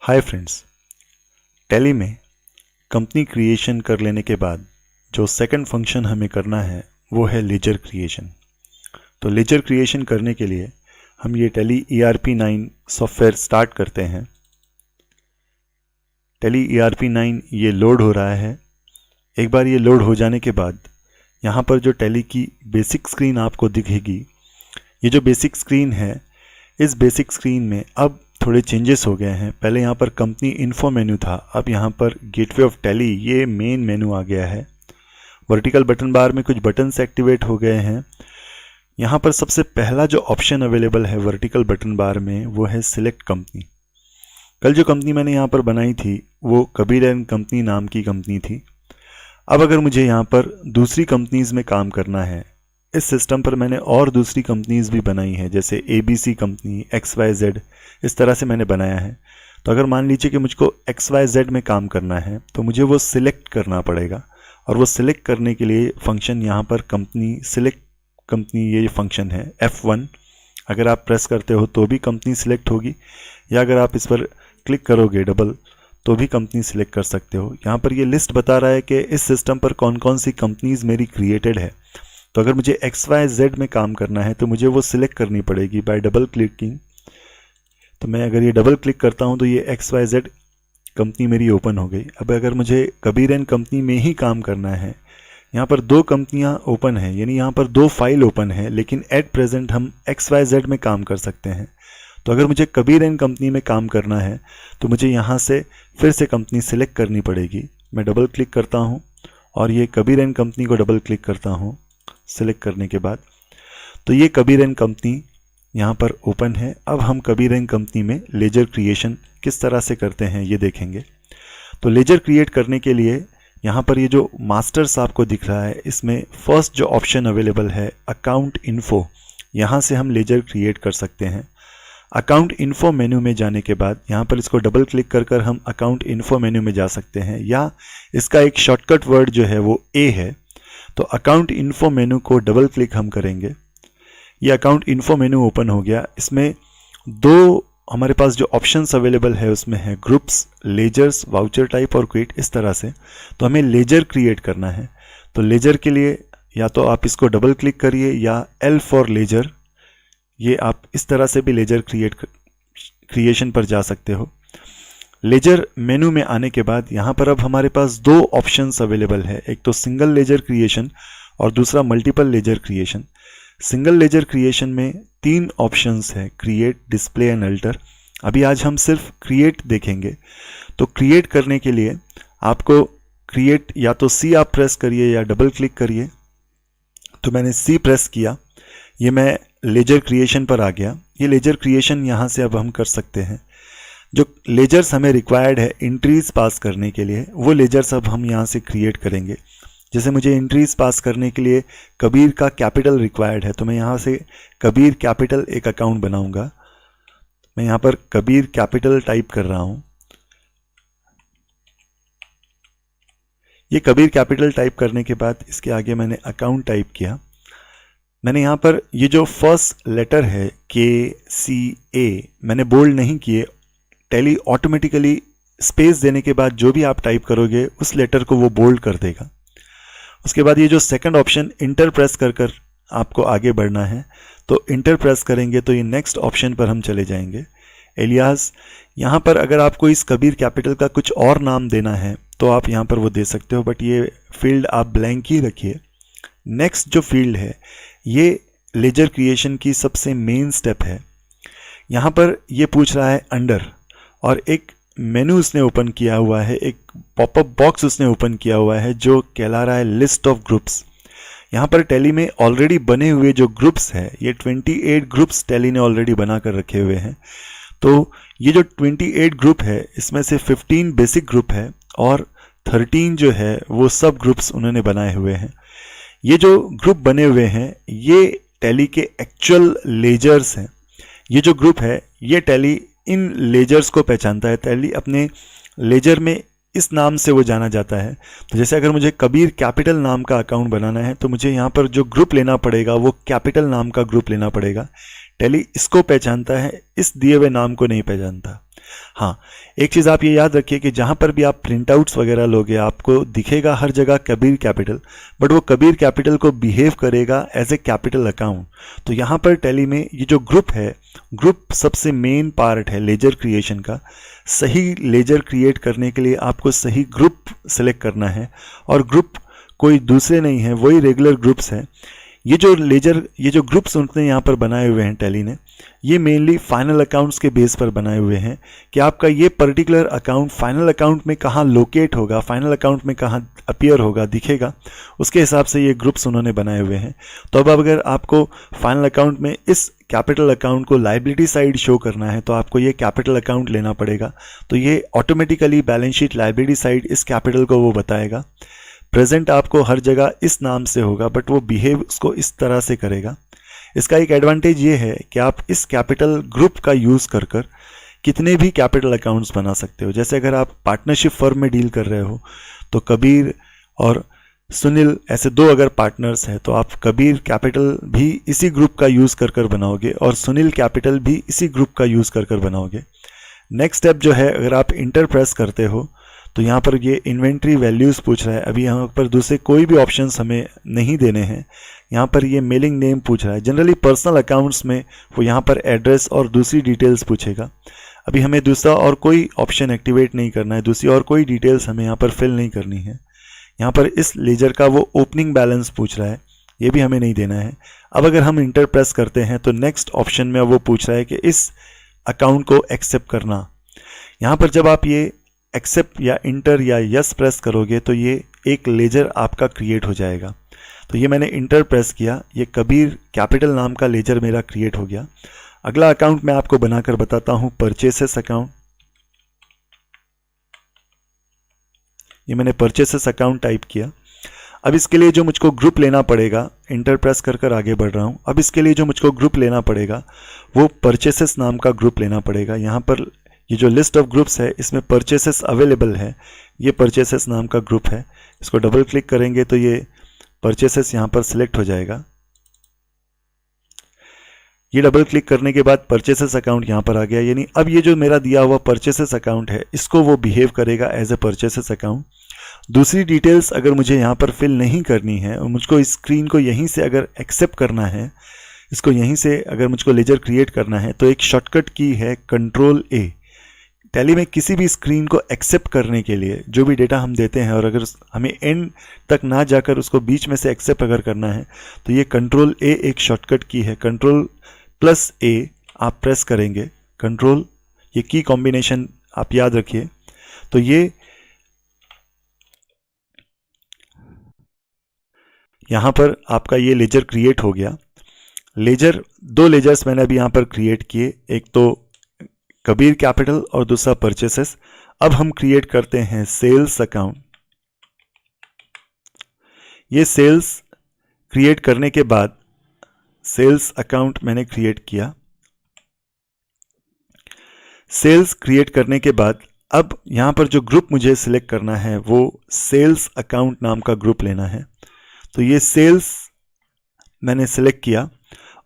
Hi friends, tally में company creation कर लेने के बाद जो सेकंड फंक्शन हमें करना है वो है लेजर क्रिएशन। तो लेजर क्रिएशन करने के लिए हम ये टैली ERP9 सॉफ्टवेयर स्टार्ट करते हैं। टैली ERP9 ये लोड हो रहा है। एक बार ये लोड हो जाने के बाद यहाँ पर जो टैली की बेसिक स्क्रीन आपको दिखेगी, ये जो बेसिक स्क्रीन है, इस बेसिक स्क्रीन में अब थोड़े चेंजेस हो गए हैं। पहले यहाँ पर कंपनी इन्फो मेन्यू था, अब यहाँ पर गेटवे ऑफ टैली ये मेन मेन्यू आ गया है। वर्टिकल बटन बार में कुछ बटन्स एक्टिवेट हो गए हैं। यहाँ पर सबसे पहला जो ऑप्शन अवेलेबल है वर्टिकल बटन बार में वो है सिलेक्ट कंपनी। कल जो कंपनी मैंने यहाँ पर बनाई थी वो कबीर एंड कंपनी नाम की कंपनी थी। अब अगर मुझे यहाँ पर दूसरी कंपनीज में काम करना है, इस सिस्टम पर मैंने और दूसरी कंपनीज भी बनाई हैं, जैसे ABC कंपनी, XYZ, इस तरह से मैंने बनाया है। तो अगर मान लीजिए कि मुझको XYZ में काम करना है तो मुझे वो सिलेक्ट करना पड़ेगा, और वो सिलेक्ट करने के लिए फंक्शन यहाँ पर कंपनी सिलेक्ट कंपनी ये फंक्शन है F1। अगर आप प्रेस करते हो तो भी कंपनी सिलेक्ट होगी, या अगर आप इस पर क्लिक करोगे डबल तो भी कंपनी सिलेक्ट कर सकते हो। यहाँ पर ये लिस्ट बता रहा है कि इस सिस्टम पर कौन कौन सी कंपनीज मेरी क्रिएटेड है। तो अगर मुझे XYZ में काम करना है तो मुझे वो सिलेक्ट करनी पड़ेगी बाय डबल क्लिकिंग। तो मैं अगर ये डबल क्लिक करता हूँ तो ये XYZ कंपनी मेरी ओपन हो गई। अब अगर मुझे कबीर एंड कंपनी में ही काम करना है, यहाँ पर दो कंपनियाँ ओपन हैं, यानी यहाँ पर दो फाइल ओपन है, लेकिन एट प्रेजेंट हम XYZ में काम कर सकते हैं। तो अगर मुझे कबीर एंड कंपनी में काम करना है तो मुझे यहाँ से फिर से कंपनी सिलेक्ट करनी पड़ेगी। मैं डबल क्लिक करता हूँ और ये कबीर एंड कंपनी को डबल क्लिक करता हूँ सिलेक्ट करने के बाद, तो ये कबीर एंड कंपनी यहाँ पर ओपन है। अब हम कबीर एंड कंपनी में लेजर क्रिएशन किस तरह से करते हैं ये देखेंगे। तो लेजर क्रिएट करने के लिए यहाँ पर ये जो मास्टर्स आपको दिख रहा है, इसमें फर्स्ट जो ऑप्शन अवेलेबल है अकाउंट इन्फो, यहाँ से हम लेजर क्रिएट कर सकते हैं। अकाउंट इन्फो मेन्यू में जाने के बाद यहाँ पर इसको डबल क्लिक कर हम अकाउंट इन्फो मेन्यू में जा सकते हैं, या इसका एक शॉर्टकट वर्ड जो है वो A है। तो अकाउंट इन्फो मेन्यू को डबल क्लिक हम करेंगे, ये अकाउंट इन्फो मेन्यू ओपन हो गया। इसमें दो हमारे पास जो ऑप्शंस अवेलेबल है उसमें है ग्रुप्स, लेजर्स, वाउचर टाइप और क्रिएट, इस तरह से। तो हमें लेजर क्रिएट करना है। तो लेजर के लिए या तो आप इसको डबल क्लिक करिए, या L फॉर लेजर, ये आप इस तरह से भी लेजर क्रिएशन पर जा सकते हो। लेजर मेनू में आने के बाद यहाँ पर अब हमारे पास दो ऑप्शंस अवेलेबल है, एक तो सिंगल लेजर क्रिएशन और दूसरा multiple laser creation. Single laser creation में तीन ऑप्शंस है, क्रिएट, डिस्प्ले एंड अल्टर। अभी आज हम सिर्फ क्रिएट देखेंगे। तो क्रिएट करने के लिए आपको क्रिएट या तो C आप प्रेस करिए या डबल क्लिक करिए। तो मैंने C प्रेस किया, ये मैं लेजर क्रिएशन पर आ गया। ये लेजर क्रिएशन यहाँ से अब हम कर सकते हैं। जो लेजर्स हमें रिक्वायर्ड है एंट्रीज पास करने के लिए, वो लेजर्स अब हम यहाँ से क्रिएट करेंगे। जैसे मुझे एंट्रीज पास करने के लिए कबीर का कैपिटल रिक्वायर्ड है, तो मैं यहाँ से कबीर कैपिटल एक अकाउंट बनाऊंगा। मैं यहाँ पर कबीर कैपिटल टाइप कर रहा हूँ। ये कबीर कैपिटल टाइप करने के बाद इसके आगे मैंने अकाउंट टाइप किया। मैंने यहाँ पर ये जो फर्स्ट लेटर है KCA मैंने बोल्ड नहीं किए। टैली ऑटोमेटिकली स्पेस देने के बाद जो भी आप टाइप करोगे उस लेटर को वो बोल्ड कर देगा। उसके बाद ये जो सेकंड ऑप्शन इंटर प्रेस कर आपको आगे बढ़ना है, तो इंटर प्रेस करेंगे तो ये नेक्स्ट ऑप्शन पर हम चले जाएंगे, एलियास। यहाँ पर अगर आपको इस कबीर कैपिटल का कुछ और नाम देना है तो आप यहाँ पर वो दे सकते हो, बट ये फील्ड आप ब्लैंक ही रखिए। नेक्स्ट जो फील्ड है ये लेजर क्रिएशन की सबसे मेन स्टेप है। यहाँ पर ये पूछ रहा है अंडर, और एक मेनू उसने ओपन किया हुआ है, एक पॉपअप बॉक्स उसने ओपन किया हुआ है जो कहला रहा है लिस्ट ऑफ ग्रुप्स। यहाँ पर टैली में ऑलरेडी बने हुए जो ग्रुप्स है, ये 28 ग्रुप्स टैली ने ऑलरेडी बना कर रखे हुए हैं। तो ये जो 28 ग्रुप है इसमें से 15 बेसिक ग्रुप है और 13 जो है वो सब ग्रुप्स उन्होंने बनाए हुए हैं। ये जो ग्रुप बने हुए हैं ये टैली के एक्चुअल लेजर्स हैं। ये जो ग्रुप है ये टैली इन लेजर्स को पहचानता है। टैली अपने लेजर में इस नाम से वो जाना जाता है। तो जैसे अगर मुझे कबीर कैपिटल नाम का अकाउंट बनाना है तो मुझे यहाँ पर जो ग्रुप लेना पड़ेगा वो कैपिटल नाम का ग्रुप लेना पड़ेगा। टैली इसको पहचानता है, इस दिए हुए नाम को नहीं पहचानता। हाँ, एक चीज़ आप ये याद रखिए कि जहाँ पर भी आप प्रिंट आउट्स वगैरह लोगे आपको दिखेगा हर जगह कबीर कैपिटल, बट वो कबीर कैपिटल को बिहेव करेगा एज ए कैपिटल अकाउंट। तो यहाँ पर टैली में ये जो ग्रुप है, ग्रुप सबसे मेन पार्ट है लेजर क्रिएशन का। सही लेजर क्रिएट करने के लिए आपको सही ग्रुप सेलेक्ट करना है, और ग्रुप कोई दूसरे नहीं है, वही रेगुलर ग्रुप्स हैं। ये जो ग्रुप्स उनने यहाँ पर बनाए हुए हैं टैली ने, ये मेनली फाइनल अकाउंट्स के बेस पर बनाए हुए हैं कि आपका ये पर्टिकुलर अकाउंट फाइनल अकाउंट में कहाँ लोकेट होगा, फाइनल अकाउंट में कहाँ अपीयर होगा, दिखेगा, उसके हिसाब से ये ग्रुप्स उन्होंने बनाए हुए हैं। तो अब अगर आपको फाइनल अकाउंट में इस कैपिटल अकाउंट को लाइबिलिटी साइड शो करना है तो आपको ये कैपिटल अकाउंट लेना पड़ेगा। तो ये automatically balance sheet liability side इस कैपिटल को वो बताएगा। प्रेजेंट आपको हर जगह इस नाम से होगा, बट वो बिहेव उसको इस तरह से करेगा। इसका एक एडवांटेज ये है कि आप इस कैपिटल ग्रुप का यूज़ कर कितने भी कैपिटल अकाउंट्स बना सकते हो। जैसे अगर आप पार्टनरशिप फर्म में डील कर रहे हो तो कबीर और सुनील ऐसे दो अगर पार्टनर्स हैं तो आप कबीर कैपिटल भी इसी ग्रुप का यूज़ कर बनाओगे और सुनील कैपिटल भी इसी ग्रुप का यूज़ कर बनाओगे। नेक्स्ट स्टेप जो है, अगर आप इंटर प्रेस करते हो तो यहाँ पर ये इन्वेंट्री वैल्यूज़ पूछ रहा है। अभी यहाँ पर दूसरे कोई भी ऑप्शंस हमें नहीं देने हैं। यहाँ पर ये मेलिंग नेम पूछ रहा है। जनरली पर्सनल अकाउंट्स में वो यहाँ पर एड्रेस और दूसरी डिटेल्स पूछेगा। अभी हमें दूसरा और कोई ऑप्शन एक्टिवेट नहीं करना है, दूसरी और कोई डिटेल्स हमें यहाँ पर फिल नहीं करनी है। यहाँ पर इस लेजर का वो ओपनिंग बैलेंस पूछ रहा है, ये भी हमें नहीं देना है। अब अगर हम इंटर प्रेस करते हैं तो नेक्स्ट ऑप्शन में वो पूछ रहा है कि इस अकाउंट को एक्सेप्ट करना। यहाँ पर जब आप ये एक्सेप्ट या इंटर या यस प्रेस करोगे तो ये एक लेजर आपका क्रिएट हो जाएगा। तो ये मैंने इंटर प्रेस किया, ये कबीर कैपिटल नाम का लेजर मेरा क्रिएट हो गया। अगला अकाउंट मैं आपको बनाकर बताता हूं, परचेसेस अकाउंट। ये मैंने परचेसेस अकाउंट टाइप किया। अब इसके लिए जो मुझको ग्रुप लेना पड़ेगा, इंटर प्रेस कर आगे बढ़ रहा हूं। अब इसके लिए जो मुझको ग्रुप लेना पड़ेगा वो परचेसेस नाम का ग्रुप लेना पड़ेगा। यहाँ पर ये जो लिस्ट ऑफ ग्रुप्स है इसमें परचेसेस अवेलेबल है, ये परचेसेस नाम का ग्रुप है। इसको डबल क्लिक करेंगे तो ये परचेसेस यहाँ पर सिलेक्ट हो जाएगा। ये डबल क्लिक करने के बाद परचेसेस अकाउंट यहाँ पर आ गया, यानी अब ये जो मेरा दिया हुआ परचेसेस अकाउंट है इसको वो बिहेव करेगा एज ए परचेसेस अकाउंट। दूसरी डिटेल्स अगर मुझे यहाँ पर फिल नहीं करनी है और मुझको इस स्क्रीन को यहीं से अगर एक्सेप्ट करना है, इसको यहीं से अगर मुझको लेजर क्रिएट करना है तो एक शॉर्टकट की है कंट्रोल ए। टैली में किसी भी स्क्रीन को एक्सेप्ट करने के लिए जो भी डेटा हम देते हैं और अगर हमें एंड तक ना जाकर उसको बीच में से एक्सेप्ट अगर करना है तो ये कंट्रोल ए एक शॉर्टकट की है। कंट्रोल प्लस ए आप प्रेस करेंगे, कंट्रोल ये की कॉम्बिनेशन आप याद रखिए। तो ये यहाँ पर आपका ये लेजर क्रिएट हो गया। लेजर, दो लेजर्स मैंने अभी यहाँ पर क्रिएट किए, एक तो कबीर कैपिटल और दूसरा परचेसेस। अब हम क्रिएट करते हैं सेल्स अकाउंट। ये सेल्स क्रिएट करने के बाद सेल्स अकाउंट मैंने क्रिएट किया। सेल्स क्रिएट करने के बाद अब यहां पर जो ग्रुप मुझे सिलेक्ट करना है वो सेल्स अकाउंट नाम का ग्रुप लेना है। तो ये सेल्स मैंने सिलेक्ट किया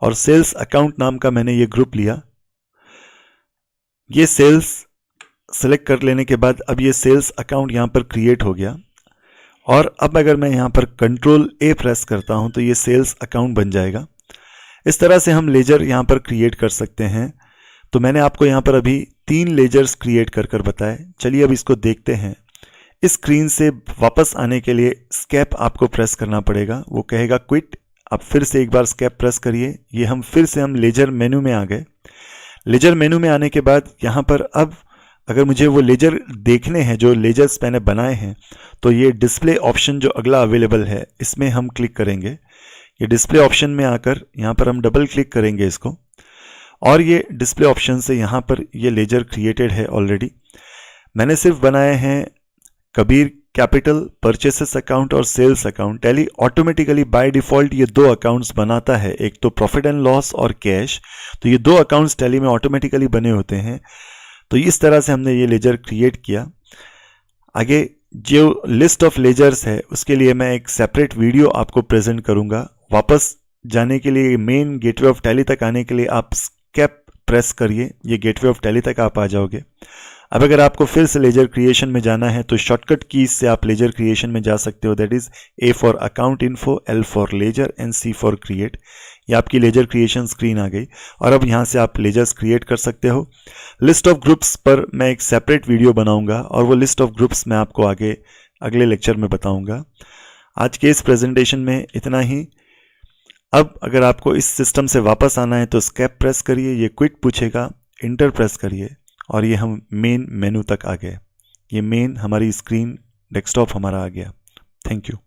और सेल्स अकाउंट नाम का मैंने ये ग्रुप लिया। ये सेल्स सेलेक्ट कर लेने के बाद अब ये सेल्स अकाउंट यहाँ पर क्रिएट हो गया। और अब अगर मैं यहाँ पर कंट्रोल ए प्रेस करता हूँ तो ये सेल्स अकाउंट बन जाएगा। इस तरह से हम लेजर यहाँ पर क्रिएट कर सकते हैं। तो मैंने आपको यहाँ पर अभी 3 लेजर्स क्रिएट कर बताए। चलिए अब इसको देखते हैं। इस स्क्रीन से वापस आने के लिए स्केप आपको प्रेस करना पड़ेगा, वो कहेगा क्विट। आप फिर से एक बार स्केप प्रेस करिए। ये हम फिर से हम लेजर मेनू में आ गए। लेजर मेनू में आने के बाद यहाँ पर अब अगर मुझे वो लेजर देखने हैं जो लेजर्स मैंने बनाए हैं तो ये डिस्प्ले ऑप्शन जो अगला अवेलेबल है इसमें हम क्लिक करेंगे। ये डिस्प्ले ऑप्शन में आकर यहाँ पर हम डबल क्लिक करेंगे इसको, और ये डिस्प्ले ऑप्शन से यहाँ पर ये लेजर क्रिएटेड है ऑलरेडी। मैंने सिर्फ बनाए हैं कबीर कैपिटल, परचेसेस अकाउंट और sales account. Tally automatically by default ये 2 अकाउंट्स बनाता है, एक तो प्रॉफिट एंड लॉस और कैश। तो ये 2 अकाउंट्स टैली में ऑटोमेटिकली बने होते हैं। तो इस तरह से हमने ये लेजर क्रिएट किया। आगे जो लिस्ट ऑफ लेजर्स है उसके लिए मैं एक सेपरेट वीडियो आपको प्रेजेंट करूंगा। वापस जाने के लिए, मेन गेटवे ऑफ टैली तक आने के लिए आप स्केप प्रेस करिए, ये गेटवे ऑफ टैली तक आप आ जाओगे। अब अगर आपको फिर से लेजर क्रिएशन में जाना है तो शॉर्टकट कीज से आप लेजर क्रिएशन में जा सकते हो। That is A for account info, L for ledger and C for create. ये आपकी लेजर क्रिएशन स्क्रीन आ गई और अब यहाँ से आप लेजर्स क्रिएट कर सकते हो। लिस्ट ऑफ ग्रुप्स पर मैं एक सेपरेट वीडियो बनाऊंगा और वो लिस्ट ऑफ ग्रुप्स मैं आपको आगे अगले लेक्चर में बताऊंगा। आज के इस प्रेजेंटेशन में इतना ही। अब अगर आपको इस सिस्टम से वापस आना है तो स्केप प्रेस करिए, ये क्विट पूछेगा, इंटर प्रेस करिए और ये हम मेन मेनू तक आ गए। ये मेन हमारी स्क्रीन डेस्कटॉप हमारा आ गया। Thank you.